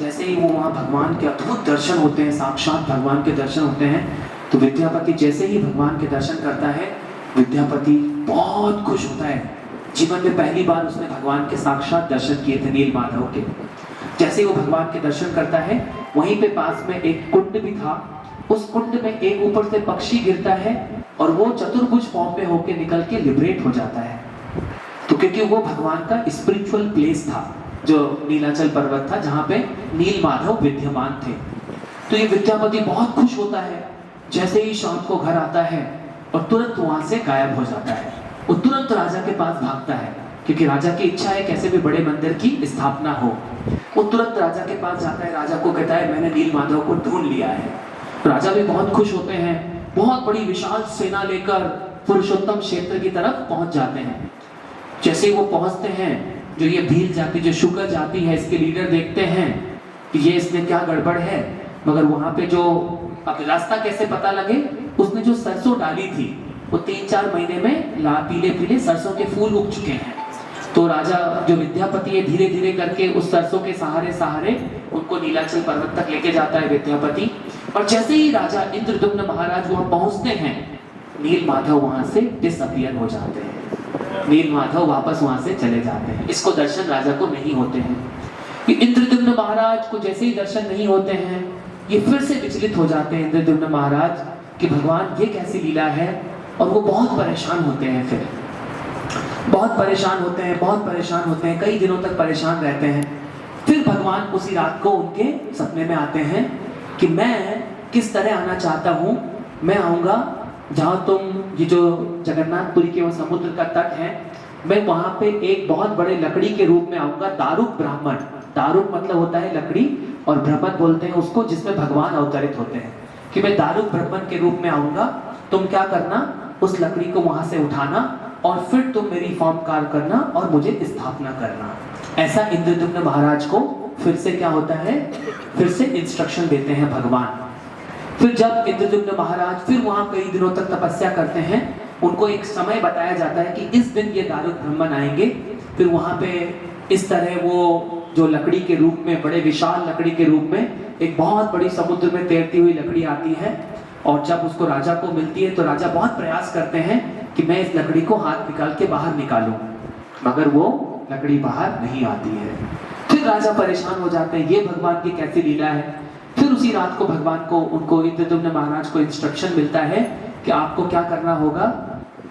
जैसे ही वो वहां भगवान के अद्भुत दर्शन होते हैं, साक्षात भगवान के दर्शन होते हैं, तो विद्यापति जैसे ही भगवान के दर्शन करता है, विद्यापति बहुत खुश होता है। जीवन में पहली बार उसने भगवान के साक्षात दर्शन किए थे, नील माधव के। जैसे ही वो भगवान के दर्शन करता है, वहीं पे पास में एक कुंड भी था, उस कुंड में एक ऊपर से पक्षी गिरता है, और वो चतुर्भुज फॉर्म में होके निकल के लिबरेट हो जाता है। तो क्योंकि वो भगवान का स्पिरिचुअल प्लेस था, जो नीलाचल पर्वत था, जहां पे नील माधव विद्यमान थे। तो ये विद्यापति बहुत खुश होता है। जैसे ही शाम को घर आता है, और तुरंत वहां से गायब हो जाता है। वो तुरंत राजा के पास भागता है, क्योंकि राजा की इच्छा है कैसे भी बड़े मंदिर की स्थापना हो। वो तुरंत राजा के पास जाता है, राजा को कहता है मैंने नील माधव को ढूंढ लिया है। राजा भी बहुत खुश होते हैं, बहुत बड़ी विशाल सेना लेकर पुरुषोत्तम क्षेत्र की तरफ पहुंच जाते हैं। जैसे ही वो पहुंचते हैं, जो ये भील जाति, जो शुक्र जाति है, इसके लीडर देखते हैं कि ये इसमें क्या गड़बड़ है, मगर वहां पे जो, अब रास्ता कैसे पता लगे, उसने जो सरसों डाली थी, वो 3-4 महीने में पीले पीले सरसों के फूल उग चुके हैं। तो राजा जो विद्यापति है, धीरे धीरे करके उस सरसों के सहारे सहारे उनको नीलाचल पर्वत तक लेके जाता है विद्यापति। और जैसे ही राजा इंद्रदुम्न महाराज वहां पहुंचते हैं, नील माधव वहां से डिसअपियर हो जाते हैं। नील माधव वापस वहां से चले जाते हैं। इसको दर्शन राजा को नहीं होते हैं। कि इंद्रदुम्न महाराज को जैसे ही दर्शन नहीं होते हैं, ये फिर से विचलित हो जाते हैं इंद्रदुम्न महाराज कि भगवान ये कैसी लीला है, और वो बहुत परेशान होते हैं। फिर बहुत परेशान होते हैं, बहुत परेशान होते हैं, कई दिनों तक परेशान रहते हैं। फिर भगवान उसी रात को उनके सपने में आते हैं कि मैं किस तरह आना चाहता हूँ, मैं आऊँगा जहाँ तुम, ये जो जगन्नाथपुरी के वो समुद्र का तट है, मैं वहाँ पे एक बहुत बड़े लकड़ी के रूप में आऊँगा, दारुक ब्राह्मण। दारुक मतलब होता है लकड़ी, और ब्राह्मण बोलते हैं उसको जिसमें भगवान अवतरित होते हैं, कि मैं दारुक ब्राह्मण के रूप में आऊँगा। तुम क्या करना, उस लकड़ी को वहां से उठाना, और फिर तुम मेरी फॉर्म कार करना और मुझे स्थापना करना। ऐसा इंद्रदुम्न महाराज को फिर से क्या होता है, फिर से इंस्ट्रक्शन देते हैं भगवान। फिर जब इंद्रदुम्न महाराज फिर वहां कई दिनों तक तपस्या करते हैं, उनको एक समय बताया जाता है कि इस दिन ये दारुक ब्राह्मण आएंगे। फिर वहां पे इस तरह वो जो लकड़ी के रूप में, बड़े विशाल लकड़ी के रूप में, एक बहुत बड़ी समुद्र में तैरती हुई लकड़ी आती है, और जब उसको राजा को मिलती है तो राजा बहुत प्रयास करते हैं कि मैं इस लकड़ी को हाथ निकाल के बाहर निकालूं, मगर वो लकड़ी बाहर नहीं आती है। फिर राजा परेशान हो जाते हैं, ये भगवान की कैसी लीला है। फिर उसी रात को भगवान को, उनको इंद्रदुम्न महाराज को इंस्ट्रक्शन मिलता है कि आपको क्या करना होगा,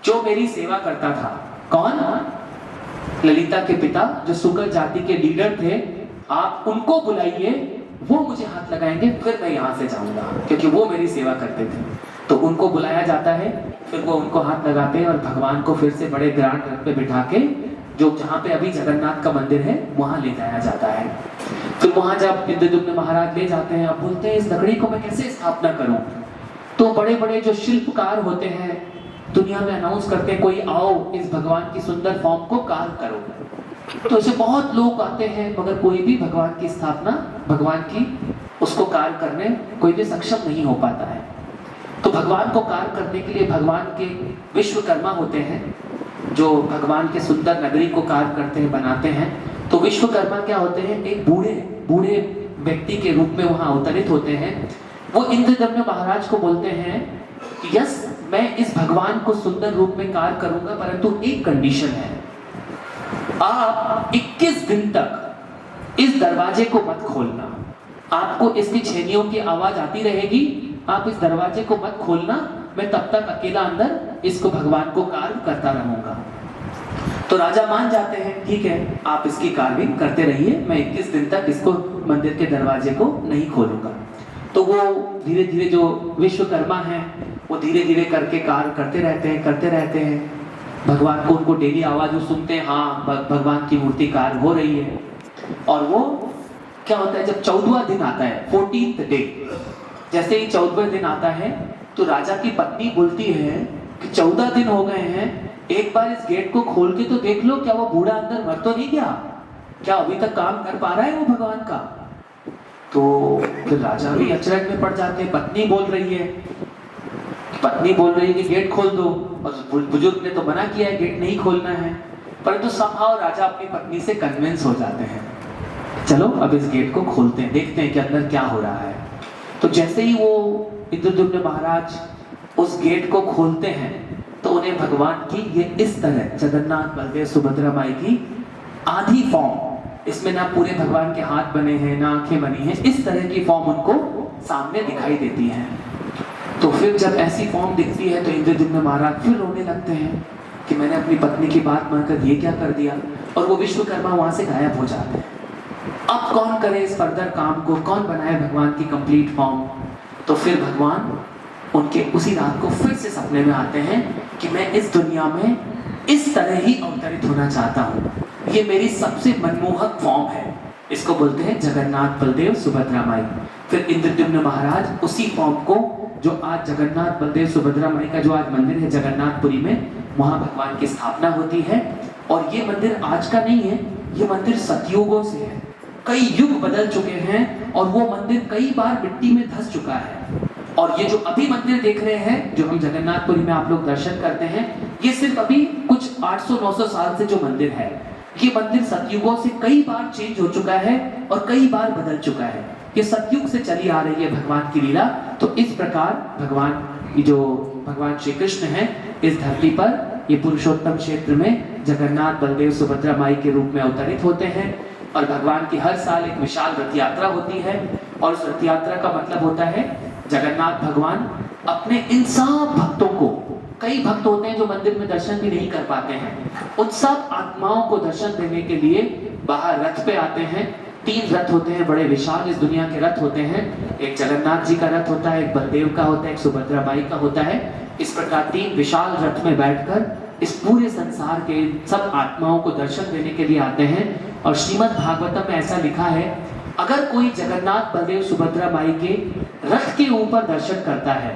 जो मेरी सेवा करता था, कौन, ललिता के पिता जो शुक्र जाति के लीडर थे, आप उनको बुलाइए, वो मुझे हाथ लगाएंगे, फिर मैं यहाँ से जाऊंगा, क्योंकि वो मेरी सेवा करते थे। तो उनको बुलाया जाता है, फिर वो उनको हाथ लगाते हैं, और भगवान को फिर से बड़े ग्रांड रथ पे बिठा के, जो जहाँ पे अभी जगन्नाथ का मंदिर है, वहां ले जाया जाता है। फिर वहां जब इंद्रदुम्न महाराज ले जाते हैं, अब बोलते हैं इस लकड़ी को मैं कैसे स्थापना करूं। तो बड़े बड़े जो शिल्पकार होते हैं, दुनिया में अनाउंस करते हैं कोई आओ इस भगवान की सुंदर फॉर्म को कार्व करो। तो ऐसे बहुत लोग आते हैं मगर कोई भी भगवान की स्थापना, भगवान की उसको कार्व करने कोई भी सक्षम नहीं हो पाता है। तो भगवान को कार्व करने के लिए भगवान के विश्वकर्मा होते हैं जो भगवान के सुंदर नगरी को कार्व करते हैं, बनाते हैं। तो विश्वकर्मा क्या होते हैं, एक बूढ़े व्यक्ति के रूप में वहां अवतरित होते हैं। वो इंद्रदम्न महाराज को बोलते हैं कि यस, मैं इस भगवान को सुंदर रूप में कार्य करूंगा, परंतु एक कंडीशन है, आप 21 दिन तक इस दरवाजे को मत खोलना। आपको इसकी छेनियों की आवाज आती रहेगी, आप इस दरवाजे को मत खोलना, मैं तब तक अकेला अंदर इसको भगवान को कार्य करता रहूंगा। तो राजा मान जाते हैं, ठीक है आप इसकी कार्विंग करते रहिए, मैं 21 दिन तक इसको मंदिर के दरवाजे को नहीं खोलूंगा। तो वो धीरे धीरे जो विश्वकर्मा हैं वो धीरे धीरे करके कार्य करते रहते हैं। भगवान को उनको डेली आवाज वो सुनते हैं, हाँ भगवान की मूर्ति कार्य हो रही है। और वो क्या होता है, जब 14वां दिन आता है, 14th डे, जैसे ही 14वां दिन आता है तो राजा की पत्नी बोलती है कि 14 दिन हो गए हैं, एक बार इस गेट को खोल के तो देख लो, क्या वो बूढ़ा अंदर मर तो नहीं गया, क्या अभी तक काम कर पा रहा है वो भगवान का। तो फिर राजा भी अचरज में पड़ जाते हैं। पत्नी बोल रही है कि गेट खोल दो, और बुजुर्ग ने तो मना किया है गेट नहीं खोलना है, परंतु समहाउ राजा अपनी पत्नी से कन्विंस हो जाते हैं, चलो अब इस गेट को खोलते हैं, देखते हैं कि अंदर क्या हो रहा है। तो जैसे ही वो इंद्रदम्न महाराज उस गेट को खोलते हैं तो उन्हें भगवान की ये इस तरह जगन्नाथ बलदेव सुभद्रा माई की आधी फॉर्म, इसमें ना पूरे भगवान के हाथ बने हैं ना आंखें बनी हैं, इस तरह की फॉर्म उनको सामने दिखाई देती है। तो फिर जब ऐसी फॉर्म दिखती है तो इंद्रदम्न महाराज फिर रोने लगते हैं कि मैंने अपनी पत्नी की बात मानकर ये क्या कर दिया, और वो विश्वकर्मा वहां से गायब हो जाते हैं। अब कौन करे इस फर्दर काम को, कौन बनाए भगवान की कंप्लीट फॉर्म। तो फिर भगवान उनके उसी रात को फिर से सपने में आते हैं कि मैं इस दुनिया में इस तरह ही अवतरित होना चाहता हूँ, ये मेरी सबसे मनमोहक फॉर्म है, इसको बोलते हैं जगन्नाथ बलदेव सुभद्रा माई। फिर इंद्रदम्न महाराज उसी फॉर्म को, जो आज जगन्नाथ बलदेव सुभद्रा माई का जो आज मंदिर है जगन्नाथपुरी में, वहां भगवान की स्थापना होती है। और ये मंदिर आज का नहीं है, ये मंदिर सतयुगों से है, कई युग बदल चुके हैं और वो मंदिर कई बार मिट्टी में धंस चुका है। और ये जो अभी मंदिर देख रहे हैं, जो हम जगन्नाथपुरी में आप लोग दर्शन करते हैं, ये सिर्फ अभी कुछ 800-900 साल से जो मंदिर है, ये मंदिर सतयुगों से कई बार चेंज हो चुका है और कई बार बदल चुका है। ये सतयुग से चली आ रही है भगवान की लीला। तो इस प्रकार भगवान श्री कृष्ण है इस धरती पर, ये पुरुषोत्तम क्षेत्र में जगन्नाथ बलदेव सुभद्रा माई के रूप में अवतरित होते हैं। और भगवान की हर साल एक विशाल रथ यात्रा होती है, और उस रथ यात्रा का मतलब होता है जगन्नाथ भगवान अपने इन सब भक्तों को, कई भक्त होते हैं जो मंदिर में दर्शन भी नहीं कर पाते हैं, उन सब आत्माओं को दर्शन देने के लिए बाहर रथ पे आते हैं। 3 रथ होते हैं, बड़े विशाल इस दुनिया के रथ होते हैं। एक जगन्नाथ जी का रथ होता है, एक बलदेव का होता है, एक सुभद्रा माई का होता है। इस प्रकार 3 विशाल रथ में बैठकर इस पूरे संसार के सब आत्माओं को दर्शन देने के लिए आते हैं। और श्रीमद् भागवतम में ऐसा लिखा है, अगर कोई जगन्नाथ बलदेव सुभद्रा माई के रथ के ऊपर दर्शन करता है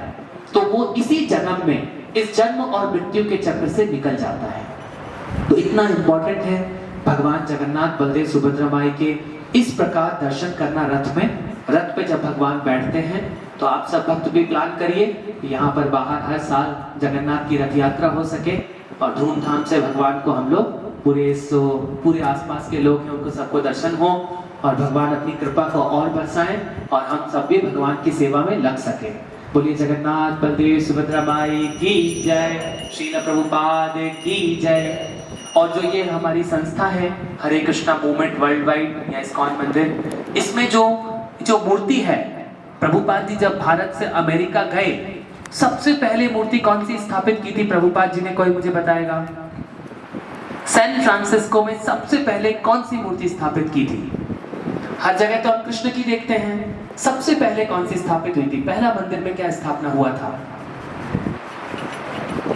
तो वो इसी जन्म में इस जन्म और मृत्यु के चक्र से निकल जाता है। तो इतना इंपॉर्टेंट है भगवान जगन्नाथ बलदेव सुभद्रा माई के इस प्रकार दर्शन करना रथ में। रथ पे जब भगवान बैठते हैं तो आप सब भक्त भी प्लान करिए यहाँ पर बाहर हर साल जगन्नाथ की रथ यात्रा हो सके और धूमधाम से भगवान को हम लोग पूरे आसपास के लोग हैं उनको सबको दर्शन हो और भगवान अपनी कृपा को और बरसाएं और हम सब भी भगवान की सेवा में लग सके। बोलिए जगन्नाथ बलदेव सुभद्रा माई की जय, श्रील प्रभुपाद की जय। और जो ये हमारी संस्था है हरे कृष्णा मूवमेंट वर्ल्ड वाइड या इस्कॉन मंदिर, इसमें जो मूर्ति है, प्रभुपाद जी जब भारत से अमेरिका गए सबसे पहले मूर्ति कौन सी स्थापित की थी प्रभुपाद जी ने, कोई मुझे बताएगा? सैन फ्रांसिस्को में सबसे पहले कौन सी मूर्ति स्थापित की थी? हर जगह तो हम कृष्ण की देखते हैं, सबसे पहले कौन सी स्थापित हुई थी? पहला मंदिर में क्या स्थापना हुआ था?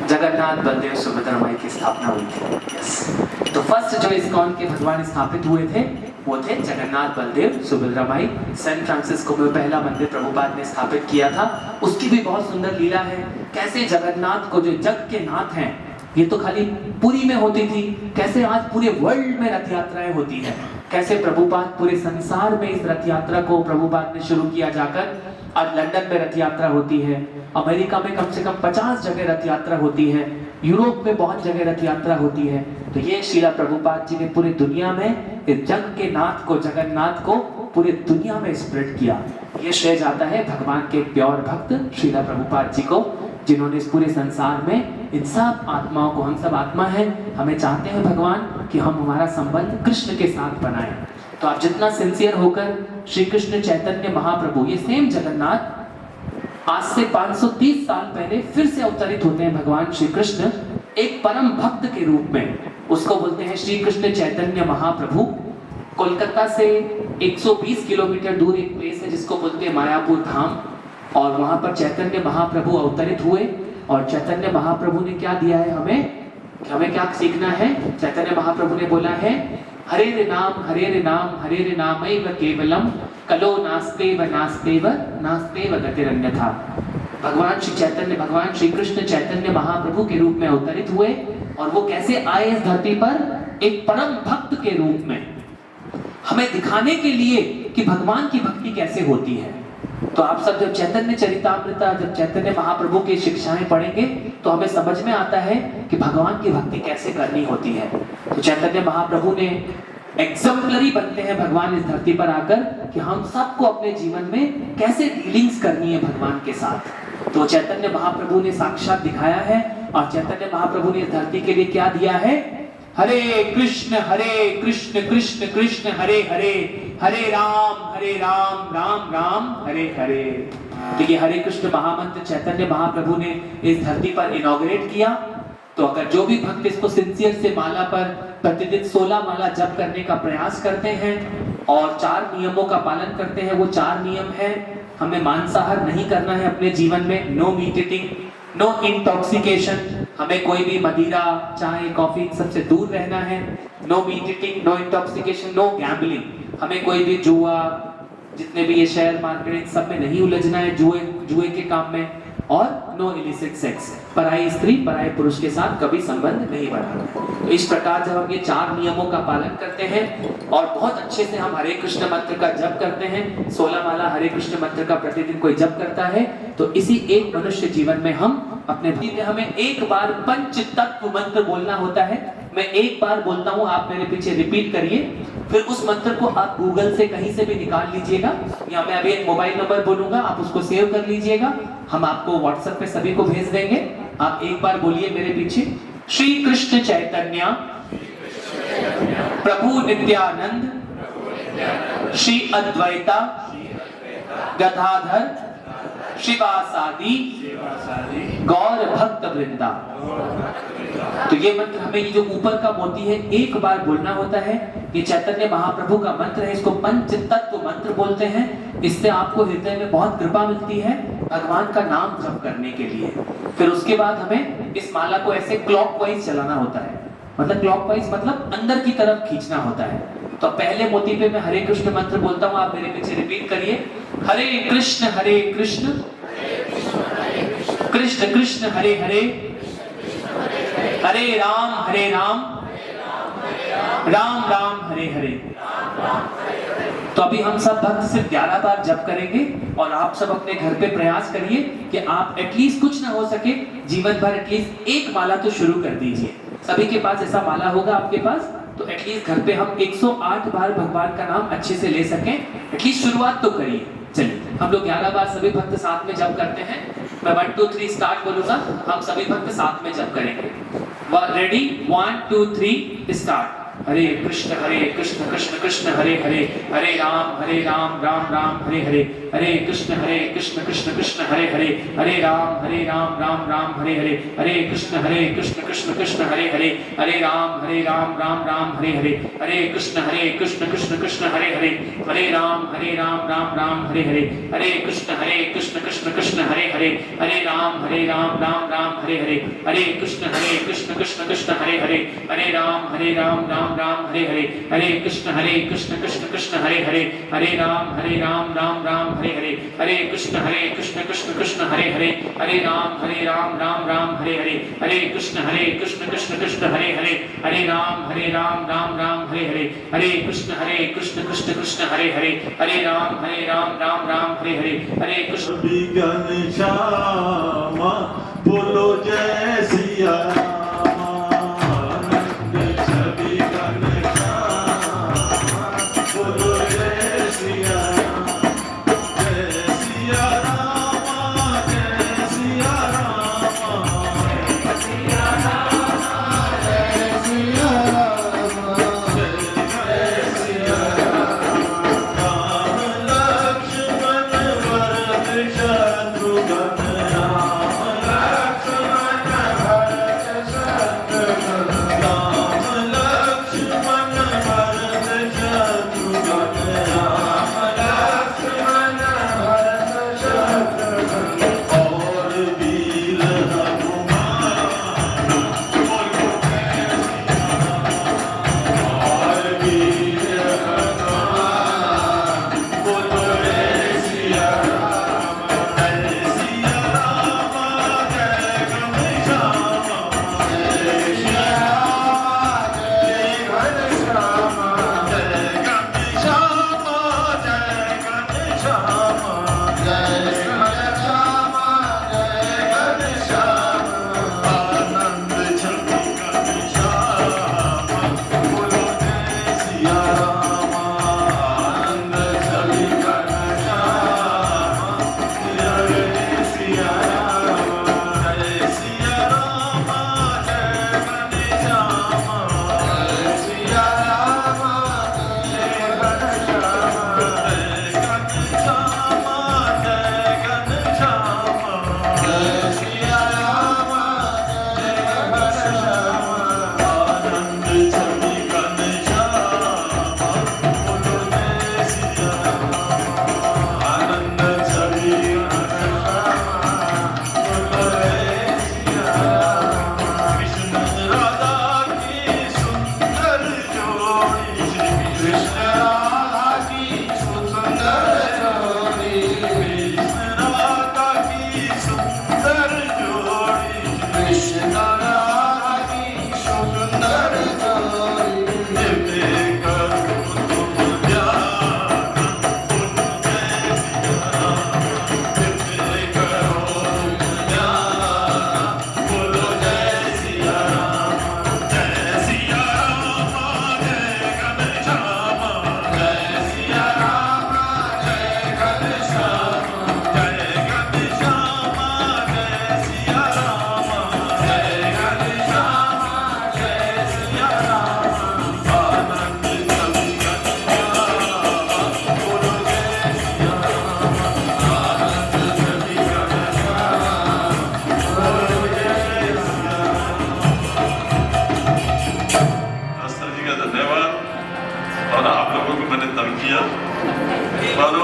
जगन्नाथ बलदेव सुभद्रा माई की स्थापना हुई थी। यस। तो फर्स्ट जो इस्कॉन के भगवान स्थापित हुए थे वो थे जगन्नाथ बलदेव सुभद्रा माई। सैन फ्रांसिस्को में पहला मंदिर प्रभुपाद ने स्थापित किया था। उसकी भी बहुत सुंदर लीला है, कैसे जगन्नाथ को, जो जग के नाथ हैं, ये तो खाली पुरी में होती थी, कैसे आज पूरे वर्ल्ड में रथ यात्राएं होती है। कैसे प्रभुपाद पूरे संसार में इस रथ यात्रा को प्रभुपाद ने शुरू किया जाकर आज लंदन में रथ यात्रा होती है, अमेरिका में कम से कम 50 जगह रथ यात्रा होती है, यूरोप में बहुत जगह रथ यात्रा होती है। तो ये श्रीला प्रभुपाद जी ने पूरी दुनिया में इस जग के नाथ को, जगन्नाथ को पूरी दुनिया में स्प्रेड किया। ये श्रेय जाता है भगवान के प्योर भक्त श्रीला प्रभुपाद जी को, जिन्होंने इस पूरे संसार में इन सब आत्माओं को, हम सब आत्मा हैं, हमें चाहते हैं भगवान कि हम हमारा संबंध कृष्ण के साथ बनाएं। तो आप जितना सिंसियर होकर श्री कृष्ण चैतन्य महाप्रभु, ये सेम जगन्नाथ आज से 530 साल पहले फिर से अवतरित होते हैं भगवान श्री कृष्ण एक परम भक्त के रूप में। उसको बोलते हैं श्री कृष्ण चैतन्य महाप्रभु। कोलकाता से 120 किलोमीटर दूर एक प्लेस है जिसको बोलते हैं मायापुर धाम, और वहां पर चैतन्य महाप्रभु अवतरित हुए। और चैतन्य महाप्रभु ने क्या दिया है हमें क्या सीखना है? चैतन्य महाप्रभु ने बोला है, हरे नाम हरे नामैव केवलम कलो नास्तेव नास्तेव नास्तेव गतिरन्यथा। भगवान श्री चैतन्य, भगवान श्री कृष्ण चैतन्य महाप्रभु के रूप में अवतरित हुए, और वो कैसे आए इस धरती पर? एक परम भक्त के रूप में, हमें दिखाने के लिए कि भगवान की भक्ति कैसे होती है। तो आप सब जब चैतन्य चरितामृता, जब चैतन्य महाप्रभु की शिक्षाएं पढ़ेंगे तो हमें समझ में आता है कि भगवान की भक्ति कैसे करनी होती है। तो चैतन्य महाप्रभु ने एग्जाम्पलरी बनते हैं भगवान इस धरती पर आकर कि हम सबको अपने जीवन में कैसे डीलिंग्स करनी है भगवान के साथ। तो चैतन्य महाप्रभु ने साक्षात दिखाया है, और चैतन्य महाप्रभु ने इस धरती के लिए क्या दिया है? हरे कृष्ण कृष्ण कृष्ण हरे हरे, हरे राम राम राम हरे हरे। तो ये हरे कृष्ण महामंत्र चैतन्य महाप्रभु ने इस धरती पर इनॉग्रेट किया। तो अगर जो भी भक्त इसको सिंसियर से माला पर प्रतिदिन 16 माला जप करने का प्रयास करते हैं और 4 नियमों का पालन करते हैं, वो 4 नियम है, हमें मांसाहार नहीं करना है अपने जीवन में, no meat eating, no intoxication, हमें कोई भी मदिरा, चाय, कॉफी सबसे दूर रहना है, no meat eating, no intoxication, no gambling, हमें कोई भी जुआ, जितने भी ये शेयर मार्केट सब में नहीं उलझना है, जुए के काम में, और नो इलिसिट सेक्स, पराई स्त्री पराई पुरुष के साथ कभी संबंध नहीं बढ़ाना। तो इस प्रकार जब हम ये 4 नियमों का पालन करते हैं और बहुत अच्छे से हम हरे कृष्ण मंत्र का जप करते हैं, 16 माला हरे कृष्ण मंत्र का प्रतिदिन कोई जप करता है, तो इसी एक मनुष्य जीवन में हम अपने में हमें एक बार पंच तत्व मंत्र बोलना होता है। मैं एक बार बोलता हूँ, आप मेरे पीछे रिपीट करिए, फिर उस मंत्र को आप गूगल से कहीं से भी निकाल लीजिएगा, या मैं अभी एक मोबाइल नंबर बोलूंगा, आप उसको सेव कर लीजिएगा, हम आपको व्हाट्सएप पे सभी को भेज देंगे। आप एक बार बोलिए मेरे पीछे, श्री कृष्ण चैतन्य प्रभु नित्यानंद श्री अद्वैता गदाधर शिवासादि गौर भक्त वृंदा। तो ये मंत्र हमें, ये जो ऊपर का मोती है, एक बार बोलना होता है। ये चैतन्य महाप्रभु का मंत्र है, इसको पंच तत्व मंत्र बोलते हैं। इससे आपको हृदय में बहुत कृपा मिलती है भगवान का नाम जप करने के लिए। फिर उसके बाद हमें इस माला को ऐसे क्लॉकवाइज चलाना होता है, मतलब क्लॉकवाइज मतलब अंदर की तरफ खींचना होता है। तो पहले मोती पे मैं हरे कृष्ण मंत्र बोलता हूँ, आप मेरे पीछे रिपीट करिए, हरे कृष्ण कृष्ण कृष्ण हरे हरे, हरे राम राम राम हरे हरे। तो अभी हम सब भक्त सिर्फ 11 बार जप करेंगे, और आप सब अपने घर पे प्रयास करिए कि आप एटलीस्ट, कुछ ना हो सके जीवन भर, एटलीस्ट एक माला तो शुरू कर दीजिए। सभी के पास ऐसा माला होगा आपके पास, तो एटलीस्ट घर पे हम 108 बार भगवान का नाम अच्छे से ले सकें, एटलीस्ट शुरुआत तो करिए। चलिए हम लोग 11 बार सभी भक्त साथ में जप करते हैं। मैं 1 2 3 स्टार्ट बोलूंगा, हम सभी भक्त साथ में जप करेंगे। Ready, 1 2 3 start. हरे कृष्ण कृष्ण कृष्ण हरे हरे, हरे राम राम हरे हरे, हरे कृष्ण कृष्ण कृष्ण हरे हरे, हरे राम राम हरे हरे, हरे कृष्ण कृष्ण कृष्ण हरे हरे, हरे राम राम हरे हरे, हरे कृष्ण कृष्ण कृष्ण हरे हरे, हरे राम राम हरे हरे, हरे कृष्ण कृष्ण कृष्ण हरे हरे, हरे राम राम राम हरे हरे, हरे कृष्ण कृष्ण कृष्ण हरे हरे, हरे राम राम राम हरे हरे, हरे कृष्ण कृष्ण कृष्ण हरे हरे, हरे राम राम राम हरे हरे, हरे कृष्ण कृष्ण कृष्ण हरे हरे, हरे राम राम हरे हरे, हरे कृष्ण कृष्ण कृष्ण हरे हरे, हरे राम राम हरे हरे, हरे कृष्ण कृष्ण कृष्ण हरे हरे, हरे राम राम हरे हरे, हरे कृष्ण। विघ्न श्यामा बोलो जय सिया राम, आनंद छवि घन श्यामा बोलो जय सिया राम, जय सिया राम, जय सिया राम, जय सिया राम, जय सिया राम, जय सिया राम, राम लक्ष्मण भरत शत्रुघ्न, राम लक्ष्मण भरत शत्रुघ्न, राम लक्ष्मण भरत शत्रुघ्न, राम लक्ष्मण भरत शत्रुघ्न, और वीर हनुमान बोलो जय सिया राम, और वीर हनुमान बोलो जय सिया राम, जय सिया राम, जय घनश्याम, जय सिया राम, जय घनश्याम, जय घनश्याम, जय घनश्याम, जय घनश्याम, जय घनश्याम, आनंद छवि घनश्याम बोलो जय सिया राम, आनंद छवि घनश्याम जय सिया राम, जय सिया राम, जय घनश्याम, जय सिया राम, जय घनश्याम, जय घनश्याम, जय घनश्याम, जय सिया राम, जय घनश्याम, आनंद छवि घनश्याम बोलो जय सिया राम, आनंद छवि घनश्याम बोलो जय सिया राम, कृष्ण राधा की सुंदर जोड़ी, श्री कृष्ण राधा की सुंदर जोड़ी, कृष्ण राधा की सुंदर जोड़ी, कृष्ण राधा की सुंदर जोड़ी, नित्य करो तुम ध्यान बोलो जय सिया राम, नित्य करो तुम ध्यान बोलो जय सिया राम, जय सिया राम, जय घनश्याम, जय सिया राम, जय घनश्याम, जय घनश्याम, जय सिया राम, जय घनश्याम, जय सिया राम, आनंद छवि घनश्याम बोलो जय सिया राम, आनंद छवि घनश्याम बोलो जय सिया राम। मास्टर जी का धन्यवाद, और आप लोगों को मैंने तंग किया और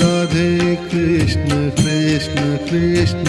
राधे कृष्ण कृष्ण कृष्ण